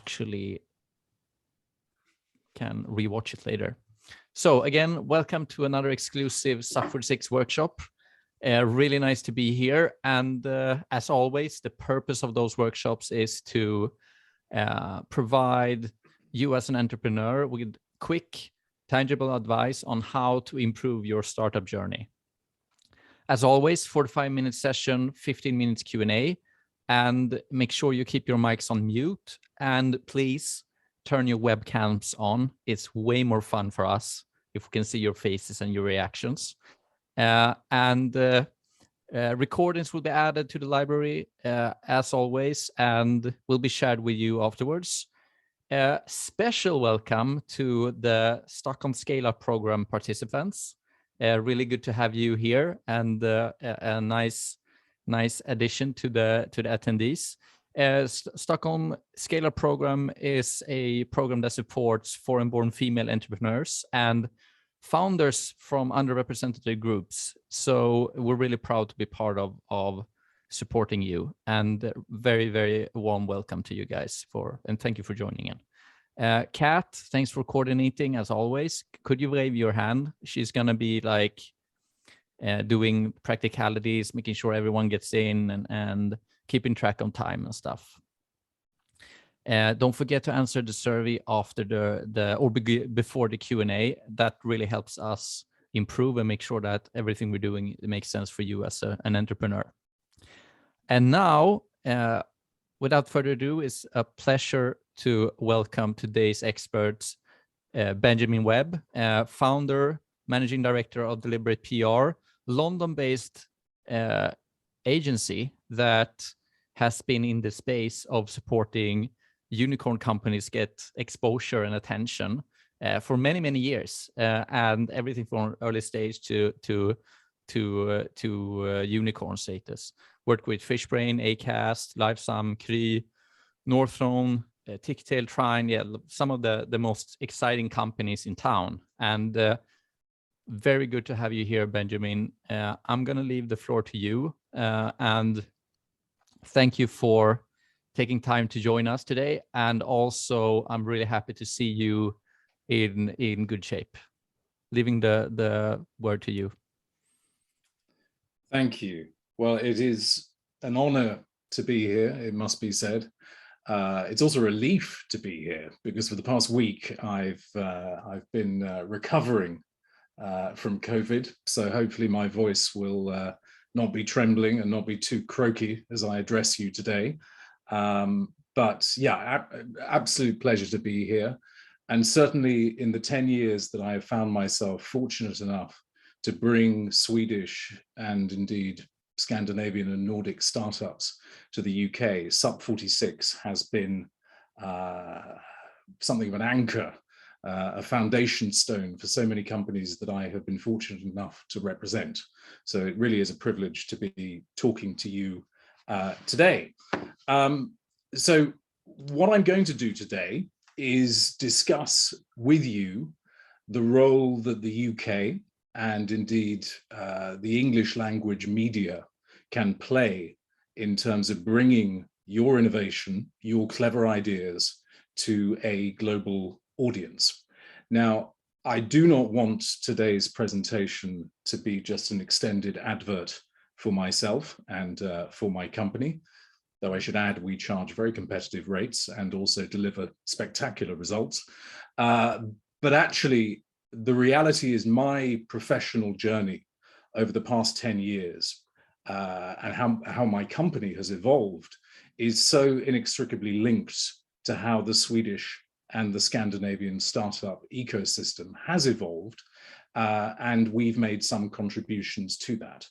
actually can rewatch it later. So again, welcome to another exclusive SUP46 workshop. Really nice to be here. And as always, the purpose of those workshops is to provide you as an entrepreneur with quick, tangible advice on how to improve your startup journey. As always, 45-minute session, 15 minutes Q&A, and make sure you keep your mics on mute. And please turn your webcams on. It's way more fun for us if we can see your faces and your reactions. Recordings will be added to the library as always, and will be shared with you afterwards. Special welcome to the Stockholm Scale Up program participants. Really good to have you here, and a nice addition to the attendees. Stockholm Scale Up program is a program that supports foreign-born female entrepreneurs and founders from underrepresented groups. So we're really proud to be part of supporting you, and very, very warm welcome to you guys and thank you for joining in. Kat, thanks for coordinating as always. Could you wave your hand? She's gonna be like doing practicalities, making sure everyone gets in and keeping track on time and stuff. Don't forget to answer the survey after before the Q&A. That really helps us improve and make sure that everything we're doing makes sense for you as an entrepreneur. And now, without further ado, it's a pleasure to welcome today's experts, Benjamin Webb, founder, managing director of Deliberate PR, London-based agency that has been in the space of supporting unicorn companies get exposure and attention for many, many years, and everything from early stage to unicorn status. Worked with Fishbrain, Acast, Lifesum, Northzone, Tictail, Trine, some of the most exciting companies in town. And very good to have you here, Benjamin. I'm going to leave the floor to you, and thank you for taking time to join us today. And also, I'm really happy to see you in good shape. Leaving the word to you. Thank you. Well, it is an honor to be here, it must be said. It's also a relief to be here, because for the past week I've been recovering from COVID, so hopefully my voice will not be trembling and not be too croaky as I address you today. But yeah, absolute pleasure to be here. And certainly in the 10 years that I have found myself fortunate enough to bring Swedish and indeed Scandinavian and Nordic startups to the UK, SUP46 has been something of an anchor, a foundation stone for so many companies that I have been fortunate enough to represent. So it really is a privilege to be talking to you today. So what I'm going to do today is discuss with you the role that the UK and indeed the English language media can play in terms of bringing your innovation, your clever ideas to a global audience. Now, I do not want today's presentation to be just an extended advert for myself and for my company, though I should add we charge very competitive rates and also deliver spectacular results. But actually, the reality is my professional journey over the past 10 years and how my company has evolved is so inextricably linked to how the Swedish and the Scandinavian startup ecosystem has evolved, and we've made some contributions to that.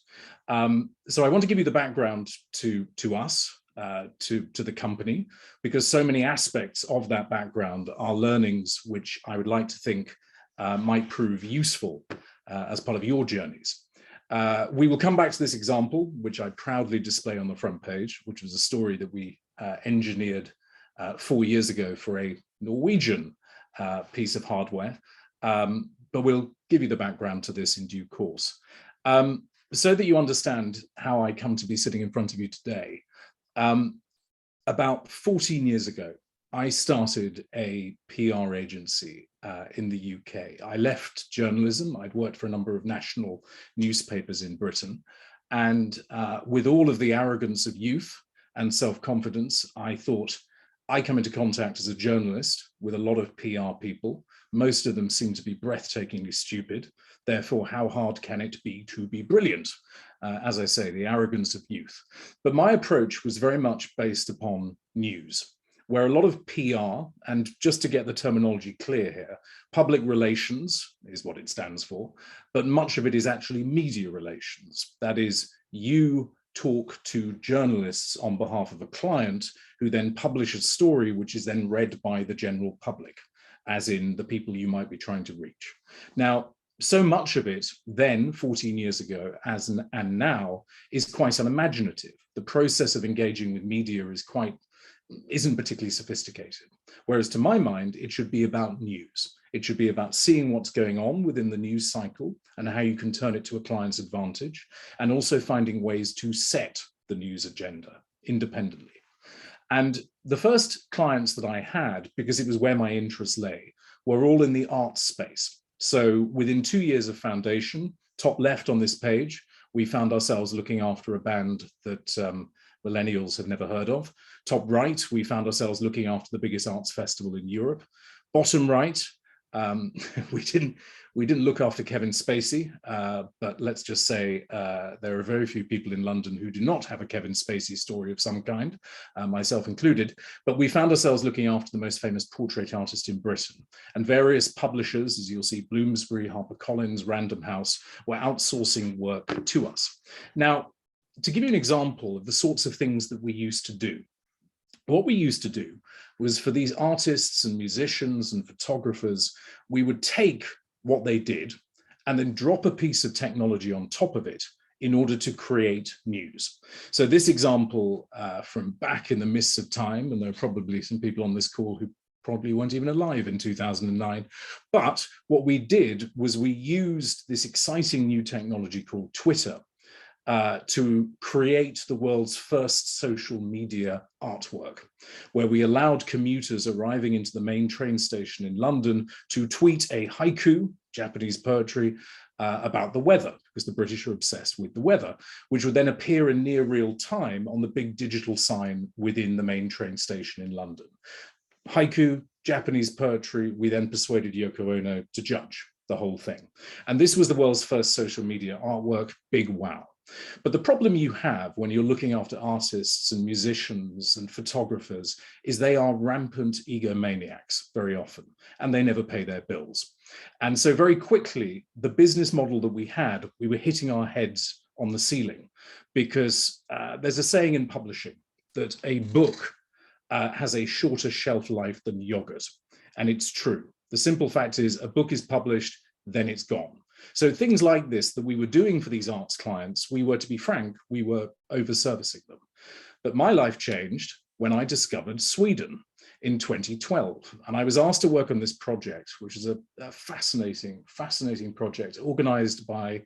So I want to give you the background to us, to the company, because so many aspects of that background are learnings which I would like to think might prove useful as part of your journeys. We will come back to this example, which I proudly display on the front page, which was a story that we engineered 4 years ago for a Norwegian piece of hardware, but we'll give you the background to this in due course. So that you understand how I come to be sitting in front of you today. About 14 years ago, I started a PR agency in the UK. I left journalism. I'd worked for a number of national newspapers in Britain. And with all of the arrogance of youth and self-confidence, I thought, I come into contact as a journalist with a lot of PR people. Most of them seem to be breathtakingly stupid. Therefore, how hard can it be to be brilliant? As I say, the arrogance of youth. But my approach was very much based upon news, where a lot of PR, and just to get the terminology clear here, public relations is what it stands for, but much of it is actually media relations. That is, you talk to journalists on behalf of a client who then publish a story which is then read by the general public, as in the people you might be trying to reach. Now, so much of it then, 14 years ago, and now, is quite unimaginative. The process of engaging with media isn't particularly sophisticated. Whereas to my mind, it should be about news. It should be about seeing what's going on within the news cycle and how you can turn it to a client's advantage, and also finding ways to set the news agenda independently. And the first clients that I had, because it was where my interests lay, were all in the arts space. So within 2 years of foundation, top left on this page, we found ourselves looking after a band that millennials have never heard of. Top right, we found ourselves looking after the biggest arts festival in Europe. Bottom right, we didn't look after Kevin Spacey, but let's just say there are very few people in London who do not have a Kevin Spacey story of some kind, myself included. But we found ourselves looking after the most famous portrait artist in Britain, and various publishers, as you'll see, Bloomsbury, HarperCollins, Random House, were outsourcing work to us. Now, to give you an example of the sorts of things that we used to do, what we used to do was, for these artists and musicians and photographers, we would take what they did and then drop a piece of technology on top of it in order to create news. So this example from back in the mists of time, and there are probably some people on this call who probably weren't even alive in 2009, but what we did was we used this exciting new technology called Twitter to create the world's first social media artwork, where we allowed commuters arriving into the main train station in London to tweet a haiku, Japanese poetry, about the weather, because the British are obsessed with the weather, which would then appear in near real time on the big digital sign within the main train station in London. Haiku, Japanese poetry, we then persuaded Yoko Ono to judge the whole thing. And this was the world's first social media artwork, big wow. But the problem you have when you're looking after artists and musicians and photographers is they are rampant egomaniacs very often, and they never pay their bills. And so very quickly, the business model that we were hitting our heads on the ceiling, because there's a saying in publishing that a book has a shorter shelf life than yogurt. And it's true. The simple fact is, a book is published, then it's gone. So things like this that we were doing for these arts clients, we were, to be frank, we were over-servicing them. But my life changed when I discovered Sweden in 2012. And I was asked to work on this project, which is a fascinating, fascinating project organized by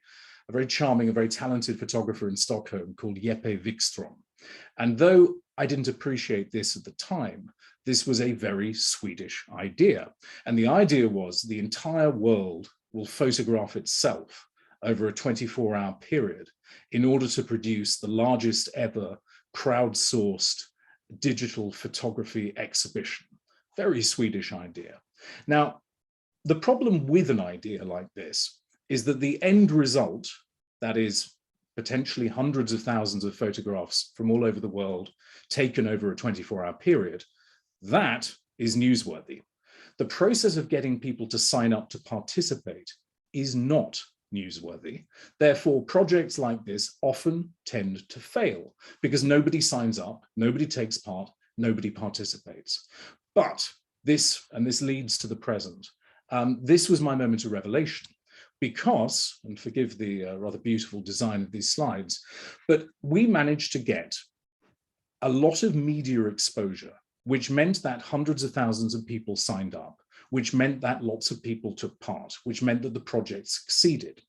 a very charming, a very talented photographer in Stockholm called Jeppe Wikström. And though I didn't appreciate this at the time, this was a very Swedish idea. And the idea was the entire world will photograph itself over a 24-hour period in order to produce the largest ever crowdsourced digital photography exhibition. Very Swedish idea. Now, the problem with an idea like this is that the end result, that is potentially hundreds of thousands of photographs from all over the world taken over a 24-hour period, that is newsworthy. The process of getting people to sign up to participate is not newsworthy. Therefore, projects like this often tend to fail because nobody signs up, nobody takes part, nobody participates. But this, and this leads to the present, this was my moment of revelation because, and forgive the rather beautiful design of these slides, but we managed to get a lot of media exposure, which meant that hundreds of thousands of people signed up, which meant that lots of people took part, which meant that the project succeeded.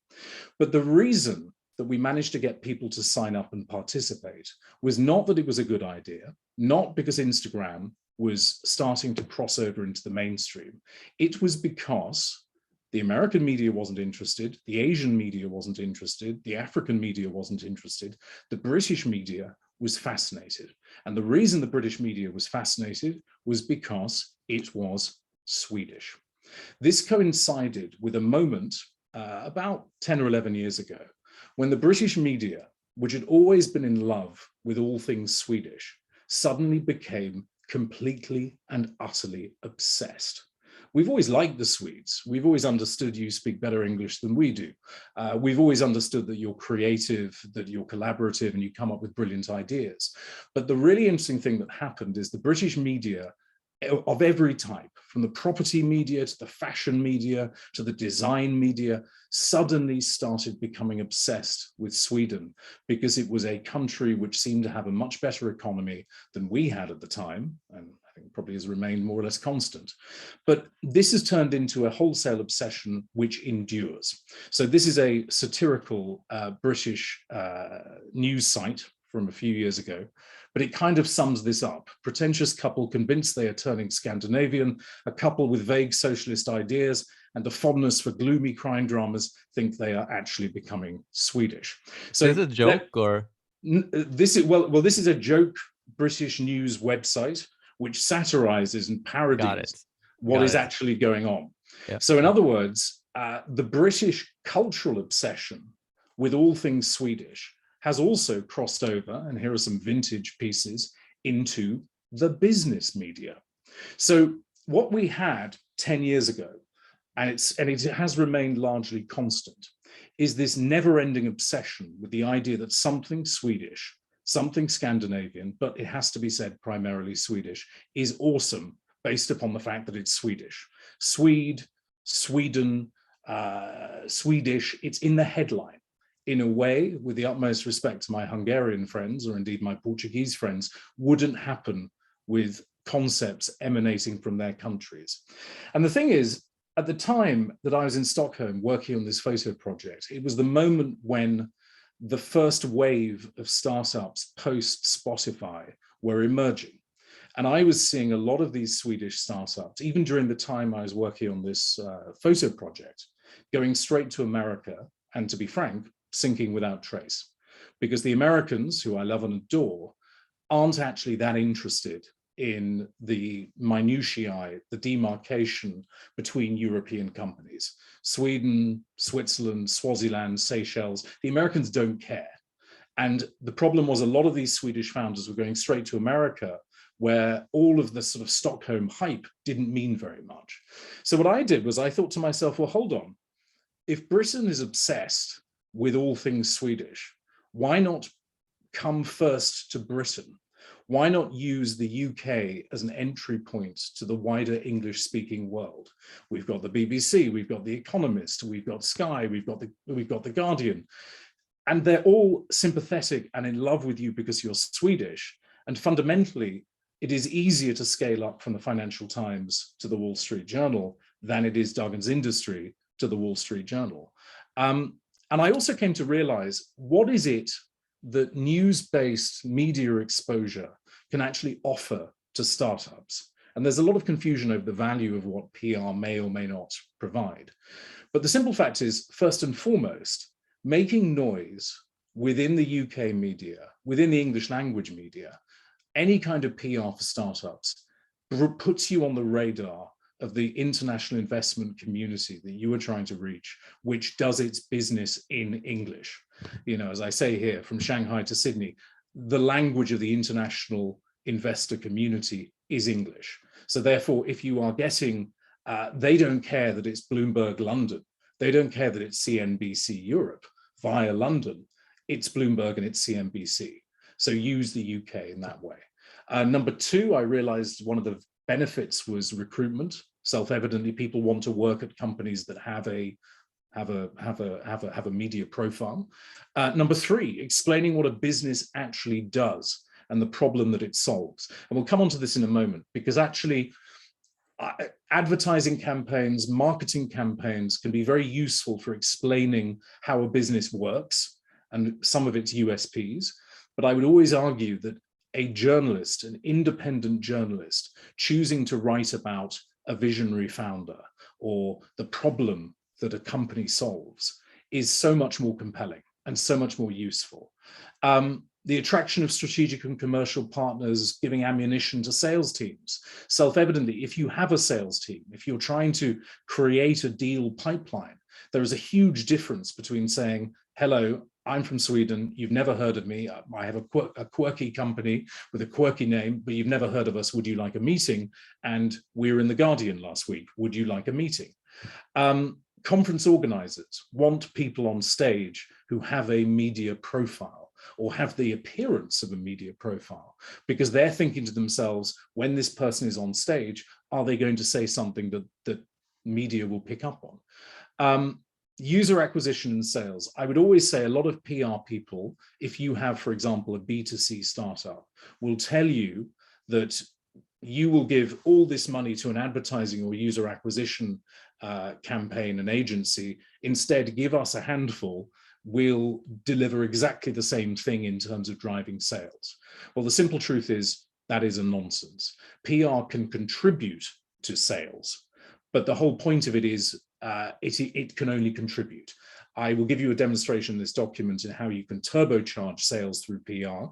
But the reason that we managed to get people to sign up and participate was not that it was a good idea, not because Instagram was starting to cross over into the mainstream, it was because the American media wasn't interested, the Asian media wasn't interested, the African media wasn't interested, the British media was fascinated. And the reason the British media was fascinated was because it was Swedish. This coincided with a moment about 10 or 11 years ago when the British media, which had always been in love with all things Swedish, suddenly became completely and utterly obsessed. We've always liked the Swedes. We've always understood you speak better English than we do. We've always understood that you're creative, that you're collaborative, and you come up with brilliant ideas. But the really interesting thing that happened is the British media of every type, from the property media to the fashion media to the design media, suddenly started becoming obsessed with Sweden because it was a country which seemed to have a much better economy than we had at the time, and I think probably has remained more or less constant. But this has turned into a wholesale obsession which endures. So this is a satirical British news site from a few years ago, but it kind of sums this up. Pretentious couple convinced they are turning Scandinavian, a couple with vague socialist ideas and a fondness for gloomy crime dramas think they are actually becoming Swedish. So is it a joke or? This is a joke British news website which satirizes and parodies what is actually going on. Yeah. So in other words, the British cultural obsession with all things Swedish has also crossed over, and here are some vintage pieces, into the business media. So what we had 10 years ago, and it has remained largely constant, is this never-ending obsession with the idea that something Swedish, something Scandinavian, but it has to be said primarily Swedish, is awesome based upon the fact that it's Swedish. Swede, Sweden, Swedish, it's in the headline. In a way, with the utmost respect to my Hungarian friends, or indeed my Portuguese friends, wouldn't happen with concepts emanating from their countries. And the thing is, at the time that I was in Stockholm working on this photo project, it was the moment when the first wave of startups post-Spotify were emerging. And I was seeing a lot of these Swedish startups, even during the time I was working on this photo project, going straight to America, and to be frank, sinking without trace, because the Americans, who I love and adore, aren't actually that interested in the minutiae, the demarcation between European companies. Sweden, Switzerland, Swaziland, Seychelles, the Americans don't care. And the problem was a lot of these Swedish founders were going straight to America, where all of the sort of Stockholm hype didn't mean very much. So what I did was I thought to myself, well, hold on, if Britain is obsessed with all things Swedish, why not come first to Britain? Why not use the UK as an entry point to the wider English-speaking world? We've got the BBC, we've got The Economist, we've got Sky, we've got the Guardian, and they're all sympathetic and in love with you because you're Swedish. And fundamentally, it is easier to scale up from the Financial Times to the Wall Street Journal than it is Duggan's Industry to the Wall Street Journal. And I also came to realize, what is it that news-based media exposure can actually offer to startups? And there's a lot of confusion over the value of what PR may or may not provide. But the simple fact is, first and foremost, making noise within the UK media, within the English language media, any kind of PR for startups puts you on the radar of the international investment community that you are trying to reach, which does its business in English. You know, as I say here, from Shanghai to Sydney, the language of the international investor community is English. So therefore, if you are getting, they don't care that it's Bloomberg London, they don't care that it's CNBC Europe via London, it's Bloomberg and it's CNBC. So use the UK in that way. Number two, I realized one of the benefits was recruitment. Self-evidently, people want to work at companies that have a media profile. Number three, explaining what a business actually does and the problem that it solves. And we'll come on to this in a moment, because actually advertising campaigns, marketing campaigns can be very useful for explaining how a business works and some of its USPs. But I would always argue that a journalist, an independent journalist, choosing to write about a visionary founder or the problem that a company solves is so much more compelling and so much more useful. The attraction of strategic and commercial partners giving ammunition to sales teams. Self-evidently, if you have a sales team, if you're trying to create a deal pipeline, there is a huge difference between saying, hello, I'm from Sweden, you've never heard of me, I have a quirky company with a quirky name, but you've never heard of us, would you like a meeting? And we were in The Guardian last week, would you like a meeting? Conference organizers want people on stage who have a media profile or have the appearance of a media profile, because they're thinking to themselves, when this person is on stage, are they going to say something that media will pick up on? User acquisition and sales. I would always say a lot of PR people, if you have, for example, a B2C startup, will tell you that you will give all this money to an advertising or user acquisition campaign and agency. Instead, give us a handful, we'll deliver exactly the same thing in terms of driving sales. Well, the simple truth is that is a nonsense. PR can contribute to sales, but the whole point of it is it can only contribute. I will give you a demonstration in this document in how you can turbocharge sales through PR,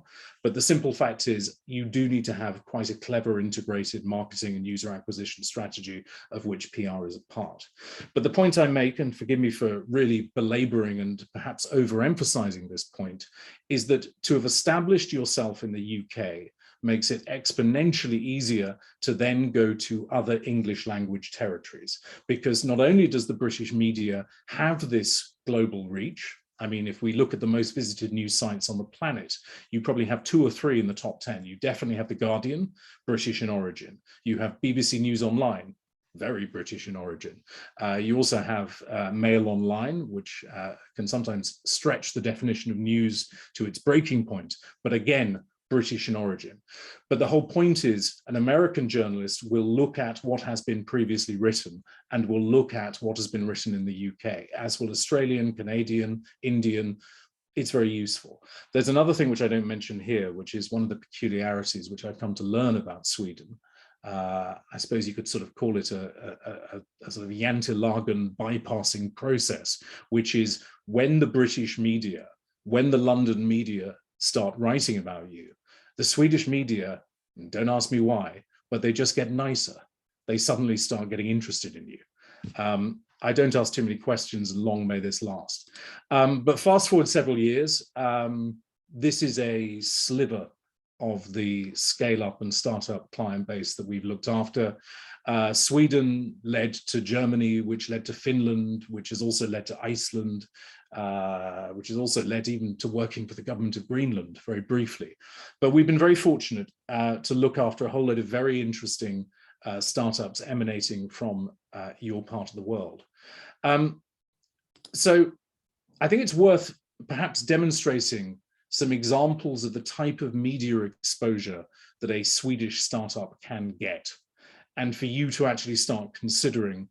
but the simple fact is you do need to have quite a clever integrated marketing and user acquisition strategy of which PR is a part. But the point I make, and forgive me for really belaboring and perhaps overemphasizing this point, is that to have established yourself in the UK makes it exponentially easier to then go to other English language territories, because not only does the British media have this global reach, I mean, if we look at the most visited news sites on the planet, you probably have 2 or 3 in the top 10. You definitely have The Guardian, British in origin. You have BBC News Online, very British in origin. You also have Mail Online, which can sometimes stretch the definition of news to its breaking point, but again, British in origin. But the whole point is an American journalist will look at what has been previously written and will look at what has been written in the UK, as will Australian, Canadian, Indian. It's very useful. There's another thing which I don't mention here, which is one of the peculiarities which I've come to learn about Sweden. I suppose you could sort of call it a sort of Jantilagen bypassing process, which is when the British media, when the London media start writing about you, the Swedish media, don't ask me why, but they just get nicer. They suddenly start getting interested in you. I don't ask too many questions, long may this last. But fast forward several years, this is a sliver of the scale up and startup client base that we've looked after. Sweden led to Germany, which led to Finland, which has also led to Iceland, which has also led even to working for the government of Greenland very briefly. But we've been very fortunate to look after a whole load of very interesting startups emanating from your part of the world. So I think it's worth perhaps demonstrating some examples of the type of media exposure that a Swedish startup can get, and for you to actually start considering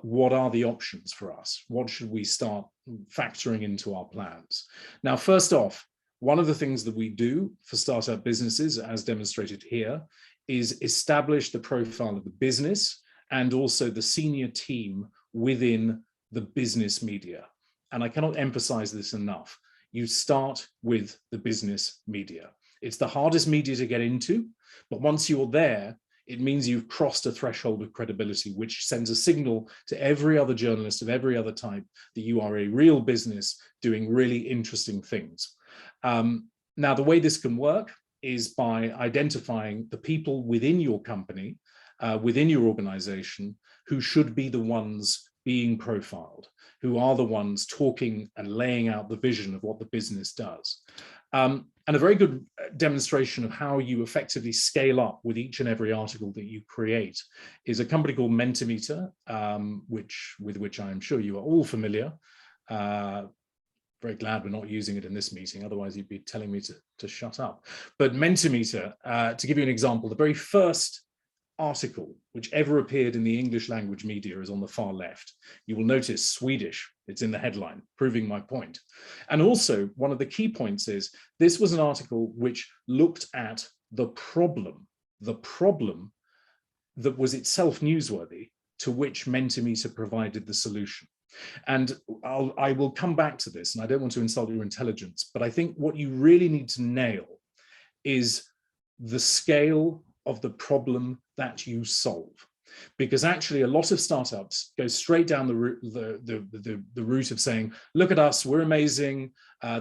what are the options for us? What should we start factoring into our plans? Now, first off, one of the things that we do for startup businesses, as demonstrated here, is establish the profile of the business and also the senior team within the business media. And I cannot emphasize this enough. You start with the business media. It's the hardest media to get into, but once you're there, it means you've crossed a threshold of credibility, which sends a signal to every other journalist of every other type that you are a real business doing really interesting things. Now, the way this can work is by identifying the people within your company, within your organization, who should be the ones being profiled, who are the ones talking and laying out the vision of what the business does. And a very good demonstration of how you effectively scale up with each and every article that you create is a company called Mentimeter, with which I'm sure you are all familiar. Very glad we're not using it in this meeting, otherwise you'd be telling me to shut up. But Mentimeter, to give you an example, the very first article which ever appeared in the English language media is on the far left. You will notice Swedish, it's in the headline, proving my point. And also, one of the key points is this was an article which looked at the problem that was itself newsworthy, to which Mentimeter provided the solution. And I will come back to this, and I don't want to insult your intelligence, but I think what you really need to nail is the scale of the problem that you solve. Because actually a lot of startups go straight down the route of saying, look at us, we're amazing,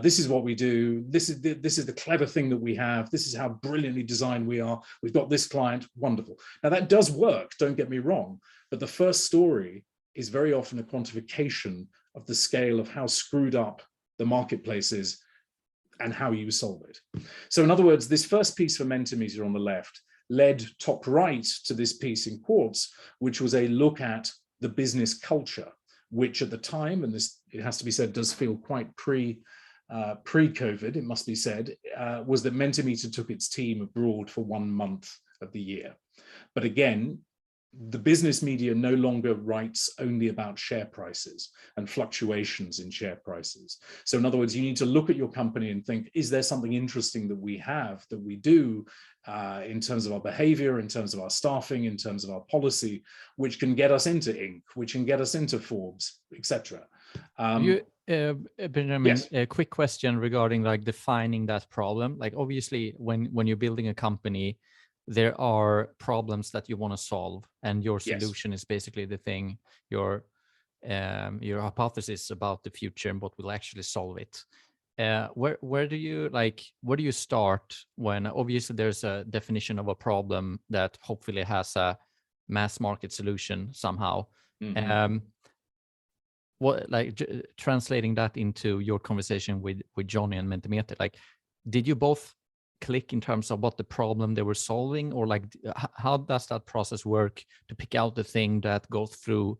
this is what we do, this is the clever thing that we have, this is how brilliantly designed we are, we've got this client, wonderful. Now that does work, don't get me wrong, but the first story is very often a quantification of the scale of how screwed up the marketplace is and how you solve it. So in other words, this first piece for Mentimeter on the left led top right to this piece in quotes, which was a look at the business culture, which at the time, and this, it has to be said, does feel quite pre-COVID, it must be said, was that Mentimeter took its team abroad for 1 month of the year. But again, the business media no longer writes only about share prices and fluctuations in share prices. So in other words, you need to look at your company and think, is there something interesting that we have, that we do in terms of our behavior, in terms of our staffing, in terms of our policy, which can get us into Inc., which can get us into Forbes, etc. Benjamin, yes. A quick question regarding like defining that problem. Like obviously when you're building a company, there are problems that you want to solve, and your solution is basically the thing, your hypothesis about the future and what will actually solve it. Where do you start when obviously there's a definition of a problem that hopefully has a mass market solution somehow? Mm-hmm. Translating that into your conversation with Johnny and Mentimeter, like, did you both click in terms of what the problem they were solving, or like how does that process work to pick out the thing that goes through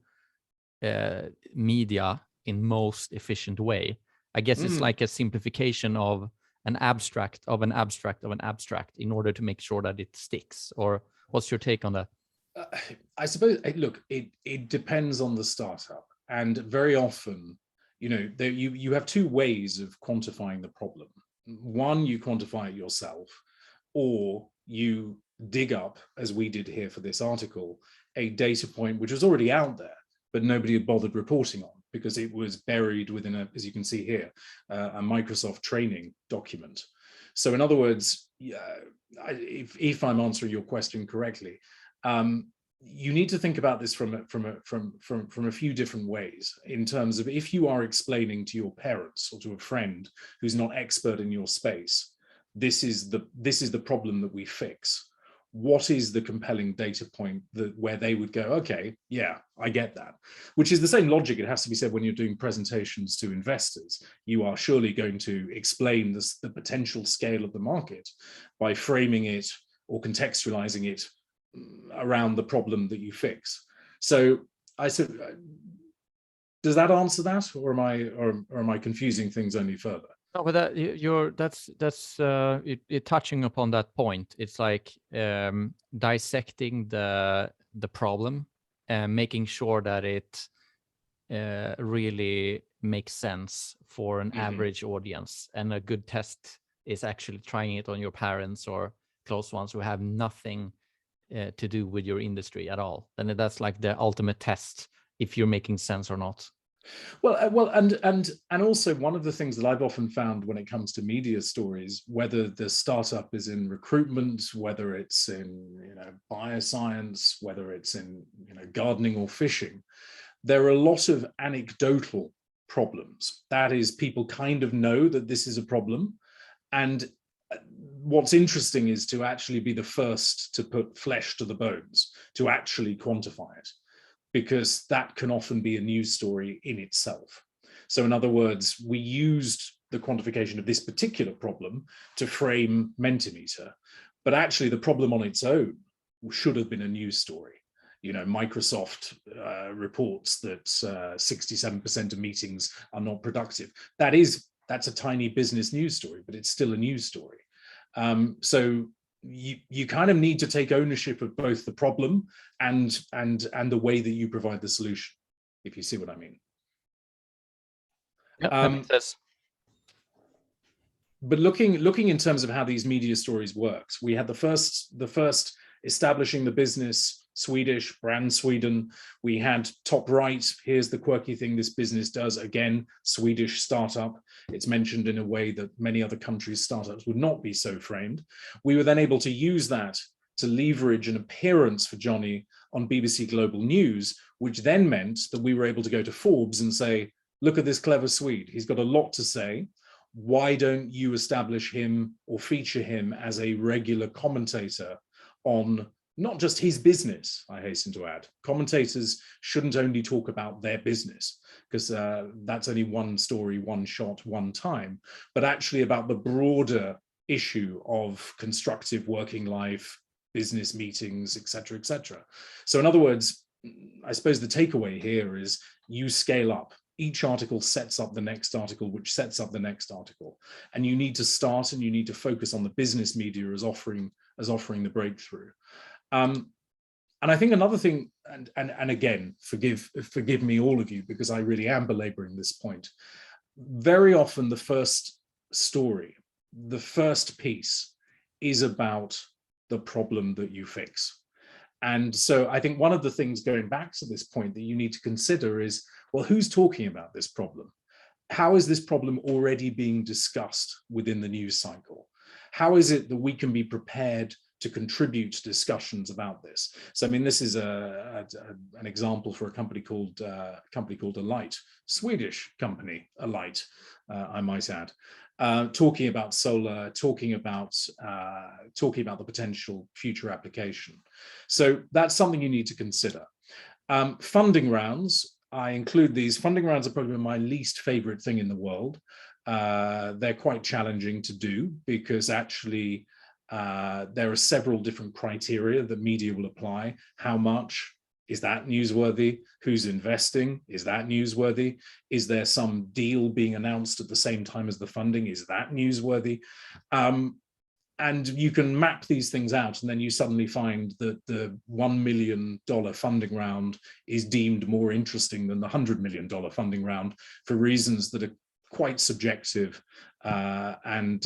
media in most efficient way? I guess it's like a simplification of an abstract of an abstract of an abstract in order to make sure that it sticks. Or what's your take on that? I suppose, look, it depends on the startup, and very often, you know, you have two ways of quantifying the problem. One, you quantify it yourself, or you dig up, as we did here for this article, a data point which was already out there, but nobody had bothered reporting on because it was buried within a, as you can see here, a Microsoft training document. So in other words, if I'm answering your question correctly, you need to think about this from a few different ways, in terms of if you are explaining to your parents or to a friend who's not expert in your space, this is the problem that we fix. What is the compelling data point where they would go, okay, yeah, I get that? Which is the same logic, it has to be said, when you're doing presentations to investors. You are surely going to explain the potential scale of the market by framing it or contextualizing it around the problem that you fix. So I said, does that answer that, or am I confusing things only further? No, but you're touching upon that point. It's like dissecting the problem and making sure that it really makes sense for an average audience. And a good test is actually trying it on your parents or close ones who have nothing to do with your industry at all. Then that's like the ultimate test if you're making sense or not. Well, and also one of the things that I've often found when it comes to media stories, whether the startup is in recruitment, whether it's in, you know, bioscience, whether it's in, you know, gardening or fishing, there are a lot of anecdotal problems. That is, people kind of know that this is a problem, and what's interesting is to actually be the first to put flesh to the bones, to actually quantify it, because that can often be a news story in itself. So in other words, we used the quantification of this particular problem to frame Mentimeter, but actually the problem on its own should have been a news story. You know, Microsoft reports that 67% of meetings are not productive. That's a tiny business news story, but it's still a news story. So you kind of need to take ownership of both the problem and the way that you provide the solution, if you see what I mean. Yeah, that makes sense. But looking in terms of how these media stories works, we had the first establishing the business, Swedish, brand Sweden. We had top right, here's the quirky thing this business does, again, Swedish startup. It's mentioned in a way that many other countries' startups would not be so framed. We were then able to use that to leverage an appearance for Johnny on BBC Global News, which then meant that we were able to go to Forbes and say, look at this clever Swede, he's got a lot to say. Why don't you establish him or feature him as a regular commentator on not just his business, I hasten to add. Commentators shouldn't only talk about their business, because that's only one story, one shot, one time, but actually about the broader issue of constructive working life, business meetings, etc., etc. So in other words, I suppose the takeaway here is you scale up. Each article sets up the next article, which sets up the next article. And you need to start and you need to focus on the business media as offering the breakthrough. And I think another thing, and again, forgive me all of you, because I really am belaboring this point. Very often the first story, the first piece is about the problem that you fix. And so I think one of the things going back to this point that you need to consider is, well, who's talking about this problem? How is this problem already being discussed within the news cycle? How is it that we can be prepared to contribute to discussions about this? So, I mean, this is an example for a company called Alight, Swedish company, Alight, I might add, talking about solar, talking about the potential future application. So that's something you need to consider. Funding rounds, I include these. Funding rounds are probably my least favorite thing in the world. They're quite challenging to do because actually there are several different criteria that media will apply. How much? Is that newsworthy? Who's investing? Is that newsworthy? Is there some deal being announced at the same time as the funding? Is that newsworthy? And you can map these things out, and then you suddenly find that the $1 million funding round is deemed more interesting than the $100 million funding round for reasons that are quite subjective and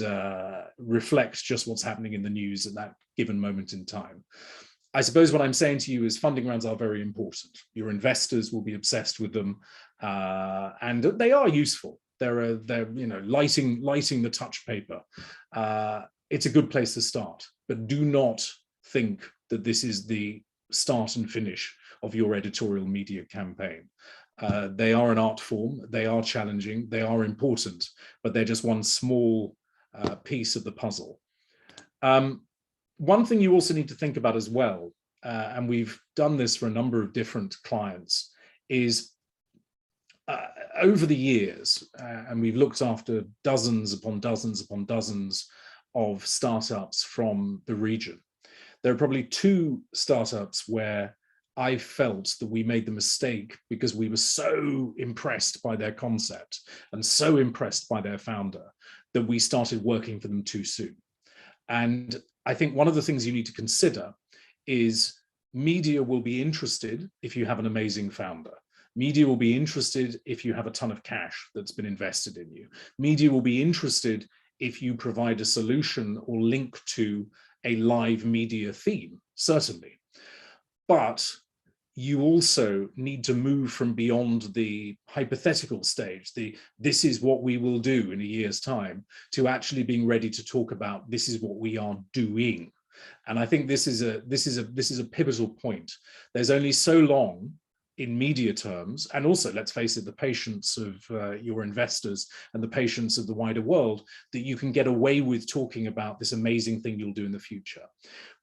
reflect just what's happening in the news at that given moment in time. I suppose what I'm saying to you is funding rounds are very important. Your investors will be obsessed with them, and they are useful. They're lighting the touch paper. It's a good place to start, but do not think that this is the start and finish of your editorial media campaign. They are an art form, they are challenging, they are important, but they're just one small piece of the puzzle. One thing you also need to think about as well, and we've done this for a number of different clients, is over the years, and we've looked after dozens upon dozens upon dozens of startups from the region. There are probably two startups where I felt that we made the mistake because we were so impressed by their concept and so impressed by their founder that we started working for them too soon. And I think one of the things you need to consider is media will be interested if you have an amazing founder. Media will be interested if you have a ton of cash that's been invested in you. Media will be interested if you provide a solution or link to a live media theme, certainly. But you also need to move from beyond the hypothetical stage, this is what we will do in a year's time, to actually being ready to talk about this is what we are doing. And I think this is a pivotal point. There's only so long in media terms, and also, let's face it, the patience of your investors and the patience of the wider world, that you can get away with talking about this amazing thing you'll do in the future.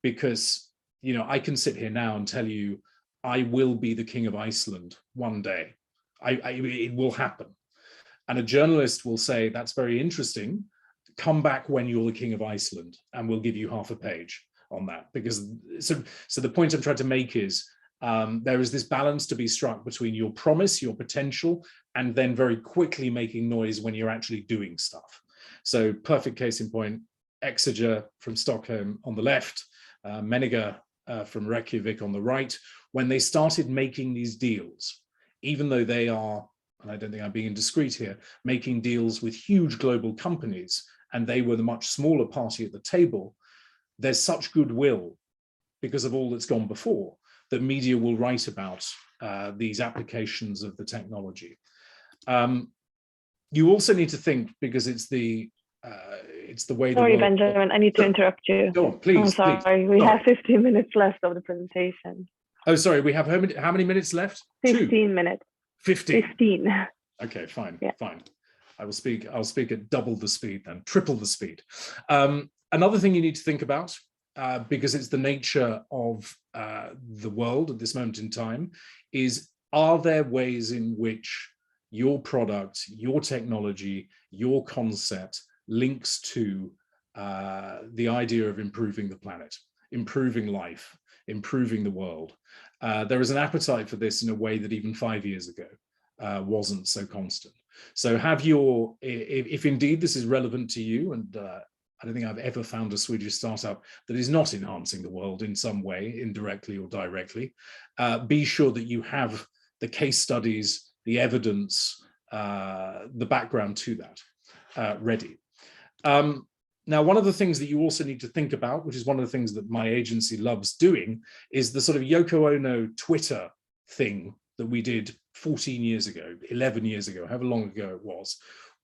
Because, I can sit here now and tell you, I will be the king of Iceland one day. It will happen. And a journalist will say, that's very interesting. Come back when you're the king of Iceland and we'll give you half a page on that. Because so the point I'm trying to make is, there is this balance to be struck between your promise, your potential, and then very quickly making noise when you're actually doing stuff. So perfect case in point, Exeger from Stockholm on the left, Meniger from Reykjavik on the right, when they started making these deals, even though they are, and I don't think I'm being indiscreet here, making deals with huge global companies, and they were the much smaller party at the table, there's such goodwill because of all that's gone before that media will write about these applications of the technology. You also need to think, because it's the way. Sorry, Benjamin, I need to interrupt you. Go on, please. I'm sorry, please. we have 15 minutes left of the presentation. Oh, sorry, we have how many minutes left? 15 minutes. 15. 15. Okay, fine, yeah. Fine. I'll speak at double the speed then, triple the speed. Another thing you need to think about, because it's the nature of the world at this moment in time, is are there ways in which your product, your technology, your concept links to the idea of improving the planet, improving life, improving the world? There is an appetite for this in a way that even 5 years ago wasn't so constant. So have your, if indeed this is relevant to you, and I don't think I've ever found a Swedish startup that is not enhancing the world in some way, indirectly or directly, be sure that you have the case studies, the evidence, the background to that ready. Now, one of the things that you also need to think about, which is one of the things that my agency loves doing, is the sort of Yoko Ono Twitter thing that we did 14 years ago, 11 years ago, however long ago it was,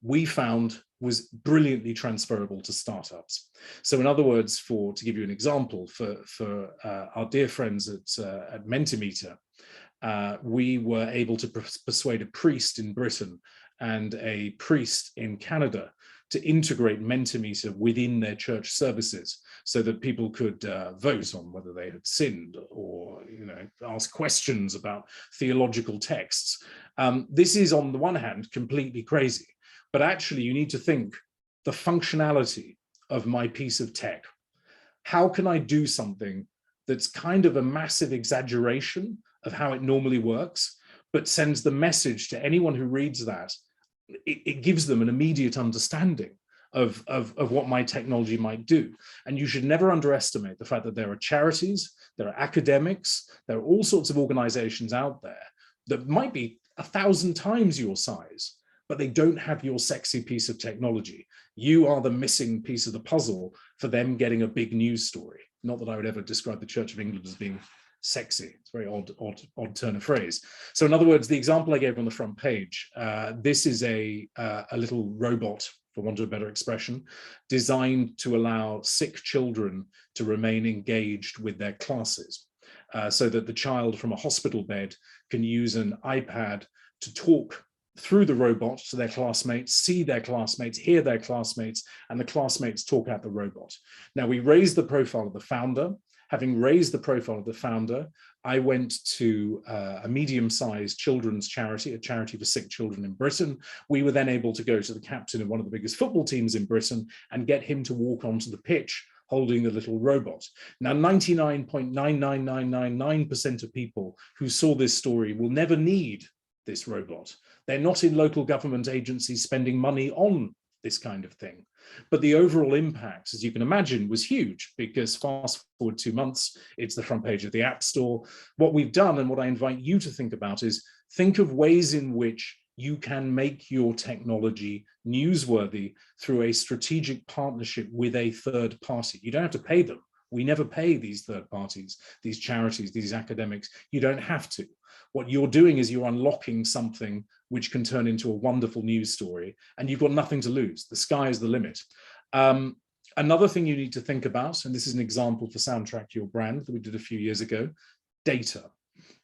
we found was brilliantly transferable to startups. So in other words, to give you an example, for our dear friends at Mentimeter, we were able to persuade a priest in Britain and a priest in Canada to integrate Mentimeter within their church services so that people could vote on whether they had sinned or, ask questions about theological texts. This is, on the one hand, completely crazy, but actually you need to think the functionality of my piece of tech. How can I do something that's kind of a massive exaggeration of how it normally works, but sends the message to anyone who reads that? It gives them an immediate understanding of what my technology might do. And you should never underestimate the fact that there are charities, there are academics, there are all sorts of organizations out there that might be 1,000 times your size, but they don't have your sexy piece of technology. You are the missing piece of the puzzle for them getting a big news story. Not that I would ever describe the Church of England as being sexy. It's a very odd turn of phrase. So in other words, the example I gave on the front page, this is a little robot, for want of a better expression, designed to allow sick children to remain engaged with their classes, so that the child from a hospital bed can use an iPad to talk through the robot to their classmates, see their classmates, hear their classmates, and the classmates talk at the robot. Now, we raised the profile of the founder. Having raised the profile of the founder, I went to a medium-sized children's charity, a charity for sick children in Britain. We were then able to go to the captain of one of the biggest football teams in Britain and get him to walk onto the pitch holding the little robot. Now, 99.99999% of people who saw this story will never need this robot. They're not in local government agencies spending money on this kind of thing. But the overall impact, as you can imagine, was huge, because fast forward 2 months, it's the front page of the App Store. What we've done, and what I invite you to think about, is think of ways in which you can make your technology newsworthy through a strategic partnership with a third party. You don't have to pay them. We never pay these third parties, these charities, these academics. You don't have to. What you're doing is you're unlocking something which can turn into a wonderful news story, and you've got nothing to lose. The sky is the limit. Another thing you need to think about, and this is an example for Soundtrack Your Brand that we did a few years ago, data.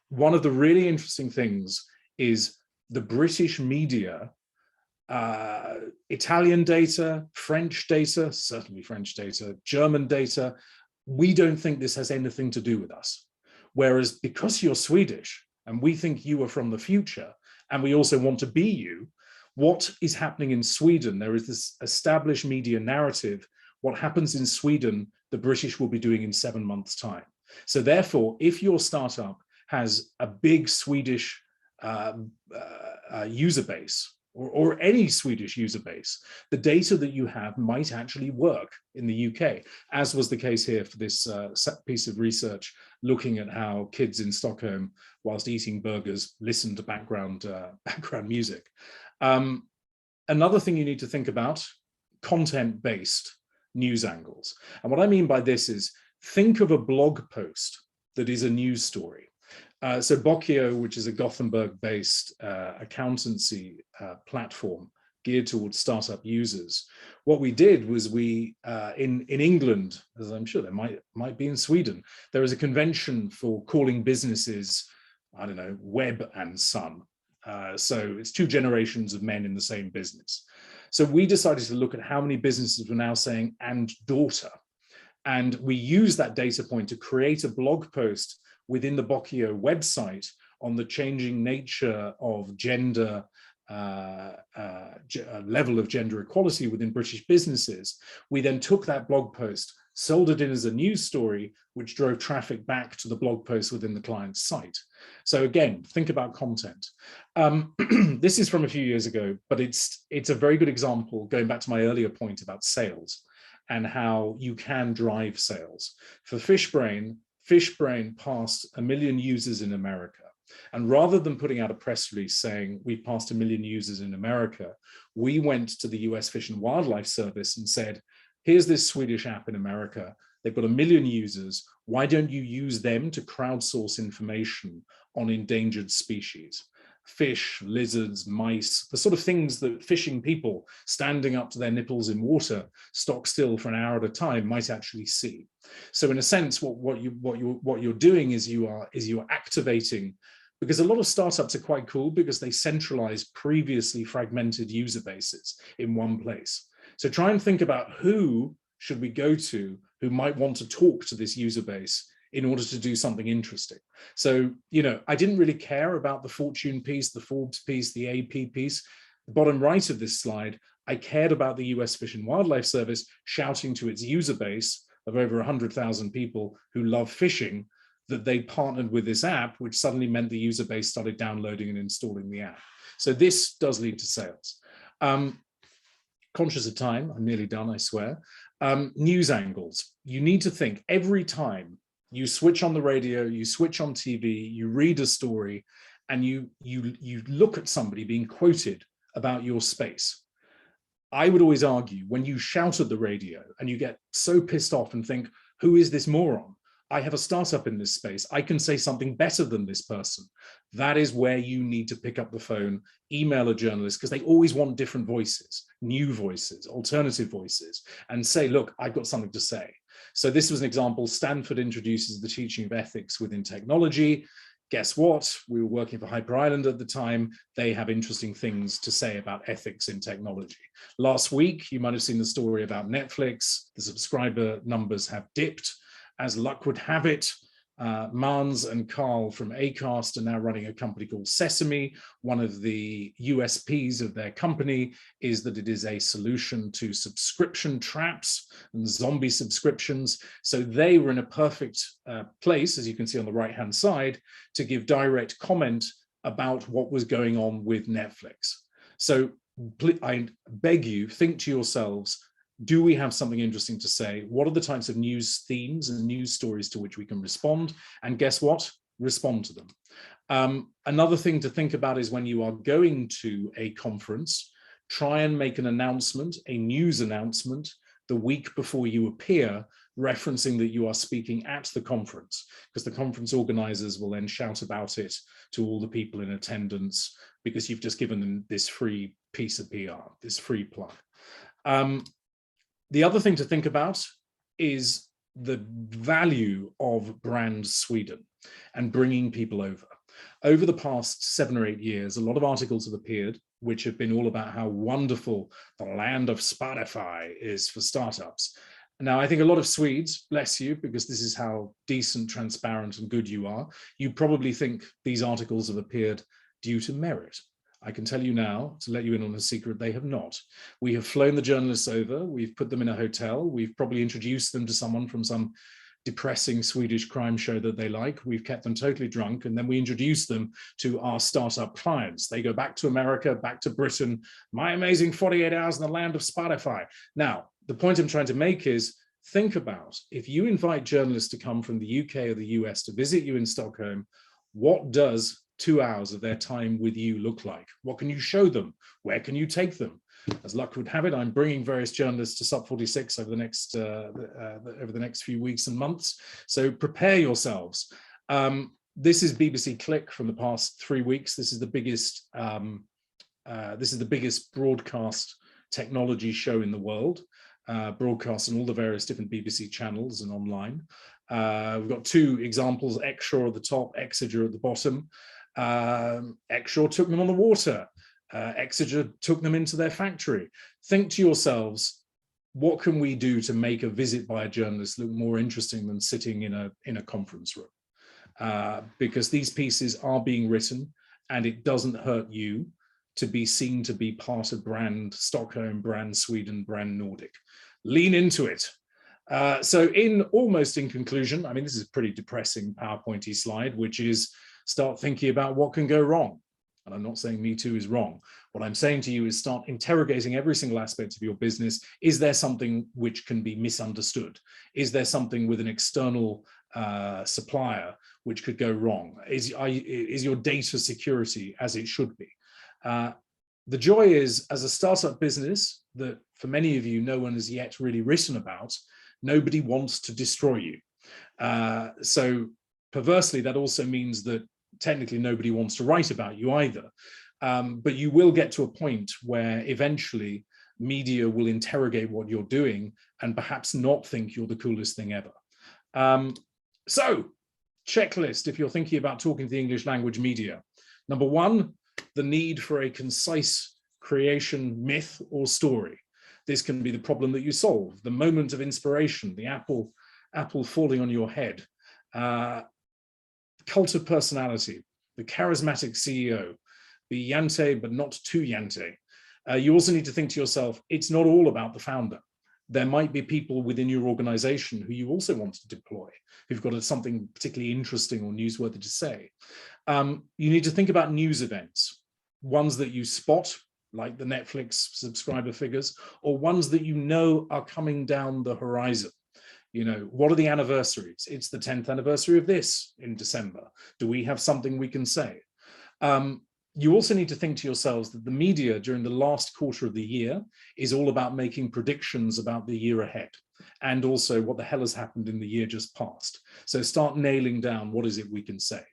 One of the really interesting things is the British media, Italian data, French data, certainly French data, German data, we don't think this has anything to do with us. Whereas because you're Swedish and we think you are from the future, and we also want to be you, what is happening in Sweden? There is this established media narrative. What happens in Sweden, the British will be doing in 7 months' time. So therefore, if your startup has a big Swedish user base, or any Swedish user base, the data that you have might actually work in the UK, as was the case here for this piece of research looking at how kids in Stockholm, whilst eating burgers, listen to background music. Another thing you need to think about, content-based news angles. And what I mean by this is, think of a blog post that is a news story. So Bocchio, which is a Gothenburg-based accountancy platform geared towards startup users, what we did was we, in England, as I'm sure there might be in Sweden, there is a convention for calling businesses, I don't know, Webb and Son. So it's two generations of men in the same business. So we decided to look at how many businesses were now saying "and daughter." And we used that data point to create a blog post within the Bocchio website on the changing nature of gender, level of gender equality within British businesses. We then took that blog post, sold it in as a news story, which drove traffic back to the blog post within the client's site. So again, think about content. This is from a few years ago, but it's a very good example, going back to my earlier point about sales and how you can drive sales. For Fishbrain passed 1 million users in America. And rather than putting out a press release saying we passed 1 million users in America, we went to the US Fish and Wildlife Service and said, here's this Swedish app in America. They've got 1 million users. Why don't you use them to crowdsource information on endangered species? Fish, lizards, mice, the sort of things that fishing people standing up to their nipples in water, stock still for an hour at a time, might actually see. So in a sense, what you're doing is you're activating, because a lot of startups are quite cool because they centralize previously fragmented user bases in one place. So try and think about who should we go to who might want to talk to this user base in order to do something interesting. So, I didn't really care about the Fortune piece, the Forbes piece, the AP piece. The bottom right of this slide, I cared about the US Fish and Wildlife Service shouting to its user base of over 100,000 people who love fishing that they partnered with this app, which suddenly meant the user base started downloading and installing the app. So this does lead to sales. Conscious of time, I'm nearly done, I swear. News angles. You need to think every time you switch on the radio, you switch on TV, you read a story, and you look at somebody being quoted about your space. I would always argue when you shout at the radio and you get so pissed off and think, who is this moron? I have a startup in this space. I can say something better than this person. That is where you need to pick up the phone, email a journalist, because they always want different voices, new voices, alternative voices, and say, look, I've got something to say. So this was an example. Stanford introduces the teaching of ethics within technology. Guess what? We were working for Hyper Island at the time. They have interesting things to say about ethics in technology. Last week, you might have seen the story about Netflix. The subscriber numbers have dipped. As luck would have it, Mans and Carl from Acast are now running a company called Sesame. One of the USPs of their company is that it is a solution to subscription traps and zombie subscriptions. So they were in a perfect place, as you can see on the right-hand side, to give direct comment about what was going on with Netflix. So I beg you, think to yourselves, do we have something interesting to say? What are the types of news themes and news stories to which we can respond? And guess what? Respond to them. Another thing to think about is when you are going to a conference, try and make an announcement, a news announcement, the week before you appear, referencing that you are speaking at the conference, because the conference organizers will then shout about it to all the people in attendance because you've just given them this free piece of PR, this free plug. The other thing to think about is the value of brand Sweden and bringing people over. Over the past 7 or 8 years, a lot of articles have appeared which have been all about how wonderful the land of Spotify is for startups. Now, I think a lot of Swedes, bless you, because this is how decent, transparent, and good you are, you probably think these articles have appeared due to merit. I can tell you now, to let you in on a secret, they have not. We have flown the journalists over, we've put them in a hotel, we've probably introduced them to someone from some depressing Swedish crime show that they like. We've kept them totally drunk, and then we introduce them to our startup clients. They go back to America, back to Britain. My amazing 48 hours in the land of Spotify. Now, the point I'm trying to make is, think about, if you invite journalists to come from the UK or the US to visit you in Stockholm, what does 2 hours of their time with you look like? What can you show them? Where can you take them? As luck would have it, I'm bringing various journalists to SUP46 over the next few weeks and months. So prepare yourselves. This is BBC Click from the past 3 weeks. This is the biggest broadcast technology show in the world, broadcast on all the various different BBC channels and online. We've got 2 examples: Exshore at the top, Exeter at the bottom. Exshore took them on the water. Exeter took them into their factory. Think to yourselves, what can we do to make a visit by a journalist look more interesting than sitting in a conference room? Because these pieces are being written, and it doesn't hurt you to be seen to be part of brand Stockholm, brand Sweden, brand Nordic. Lean into it. So almost in conclusion, I mean, this is a pretty depressing PowerPointy slide, which is start thinking about what can go wrong. And I'm not saying Me Too is wrong. What I'm saying to you is start interrogating every single aspect of your business. Is there something which can be misunderstood? Is there something with an external supplier which could go wrong? Is your data security as it should be? The joy is, as a startup business that for many of you, no one has yet really written about, nobody wants to destroy you. So perversely, that also means that technically nobody wants to write about you either. But you will get to a point where eventually media will interrogate what you're doing and perhaps not think you're the coolest thing ever. So, checklist if you're thinking about talking to the English language media. Number 1, the need for a concise creation myth or story. This can be the problem that you solve, the moment of inspiration, the apple falling on your head. Cult of personality, the charismatic CEO, be Yante, but not too Yante. You also need to think to yourself, it's not all about the founder. There might be people within your organization who you also want to deploy, who've got something particularly interesting or newsworthy to say. You need to think about news events, ones that you spot, like the Netflix subscriber figures, or ones that you know are coming down the horizon. You know, what are the anniversaries? It's the 10th anniversary of this in December. Do we have something we can say? You also need to think to yourselves that the media during the last quarter of the year is all about making predictions about the year ahead, and also what the hell has happened in the year just past. So start nailing down what is it we can say.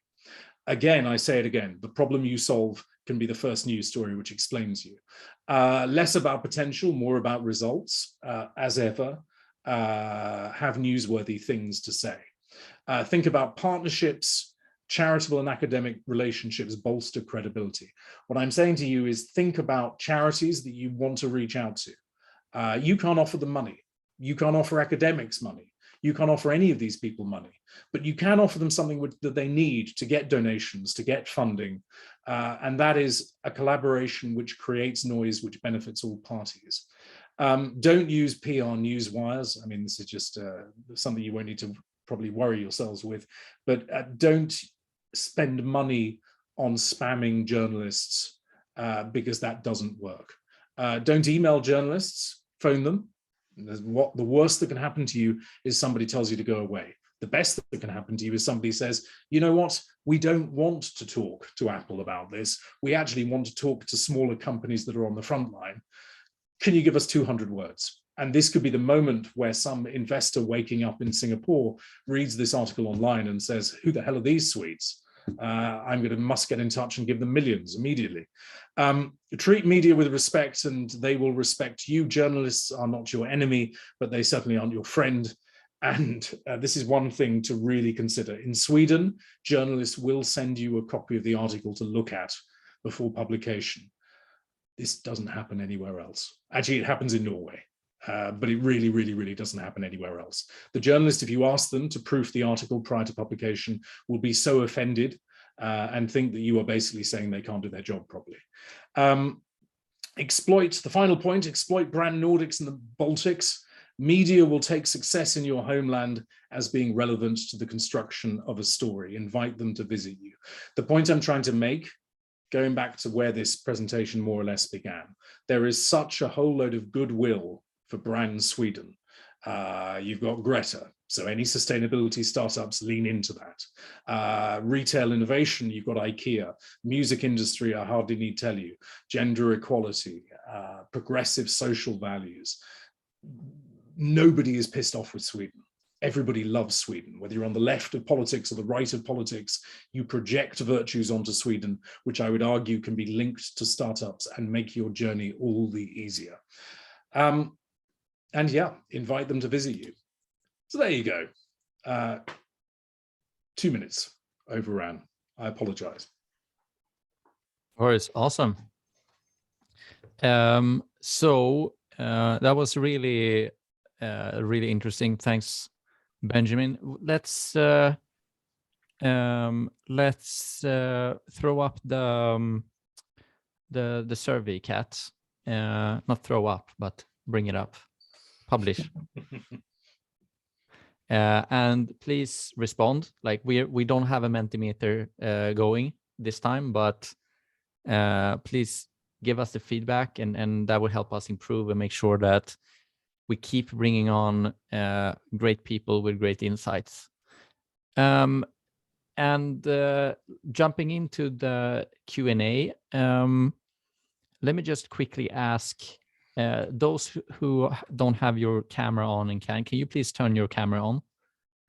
Again, I say it again, the problem you solve can be the first news story which explains you. Less about potential, more about results, as ever. Have newsworthy things to say. Think about partnerships, charitable and academic relationships bolster credibility. What I'm saying to you is think about charities that you want to reach out to. You can't offer them money. You can't offer academics money. You can't offer any of these people money, but you can offer them something that they need to get donations, to get funding. And that is a collaboration which creates noise, which benefits all parties. Don't use PR news wires. I mean, this is just something you won't need to probably worry yourselves with, but don't spend money on spamming journalists because that doesn't work. Don't email journalists, phone them. The worst that can happen to you is somebody tells you to go away. The best that can happen to you is somebody says, you know what, we don't want to talk to Apple about this. We actually want to talk to smaller companies that are on the front line. Can you give us 200 words? And this could be the moment where some investor waking up in Singapore reads this article online and says, who the hell are these Swedes? must get in touch and give them millions immediately. Treat media with respect and they will respect you. Journalists are not your enemy, but they certainly aren't your friend. And this is one thing to really consider. In Sweden, journalists will send you a copy of the article to look at before publication. This doesn't happen anywhere else. Actually, it happens in Norway, but it really doesn't happen anywhere else. The journalist, if you ask them to proof the article prior to publication, will be so offended and think that you are basically saying they can't do their job properly. The final point, exploit brand Nordics and the Baltics. Media will take success in your homeland as being relevant to the construction of a story. Invite them to visit you. The point I'm trying to make, going back to where this presentation more or less began, there is such a whole load of goodwill for brand Sweden. You've got Greta, so any sustainability startups lean into that. Retail innovation, you've got IKEA. Music industry, I hardly need tell you. Gender equality, progressive social values. Nobody is pissed off with Sweden. Everybody loves Sweden. Whether you're on the left of politics or the right of politics, you project virtues onto Sweden, which I would argue can be linked to startups and make your journey all the easier. And yeah, invite them to visit you. So there you go. 2 minutes overran. I apologize. Of course, awesome. So that was really, really interesting. Thanks, Benjamin. Let's throw up the survey, Kat. Not throw up, but bring it up. Publish. And please respond. Like we don't have a Mentimeter going this time, but please give us the feedback, and that will help us improve and make sure that we keep bringing on great people with great insights. And jumping into the Q&A, let me just quickly ask those who don't have your camera on and can you please turn your camera on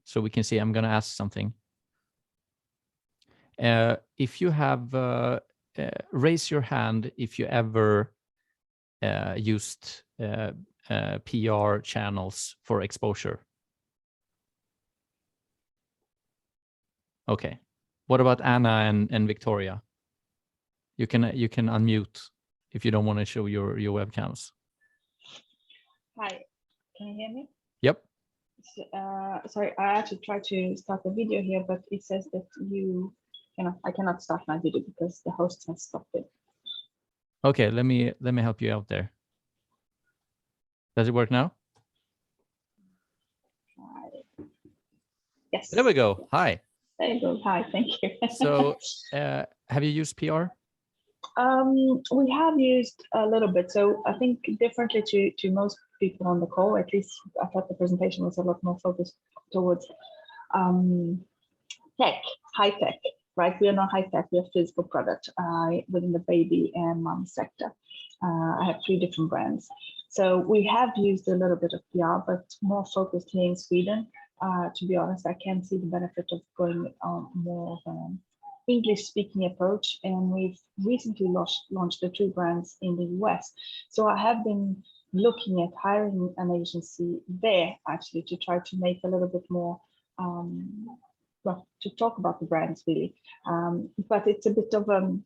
so we can see? I'm going to ask something. If you have, raise your hand if you ever used PR channels for exposure. Okay. What about Anna and Victoria? You can unmute if you don't want to show your webcams. Hi, can you hear me? Yep. Sorry, I actually tried to start the video here, but it says that I cannot start my video because the host has stopped it. Okay, let me help you out there. Does it work now? Yes. There we go. Hi. There you go. Hi, thank you. So, have you used PR? We have used a little bit. So I think differently to most people on the call, at least I thought the presentation was a lot more focused towards tech, high tech, right? We are not high tech, we are physical product within the baby and mom sector. I have 3 different brands. So we have used a little bit of PR, but more focused here in Sweden. To be honest, I can see the benefit of going on more of an English-speaking approach, and we've recently launched the 2 brands in the US. So I have been looking at hiring an agency there actually to try to make a little bit more, well, to talk about the brands really. But it's a bit of a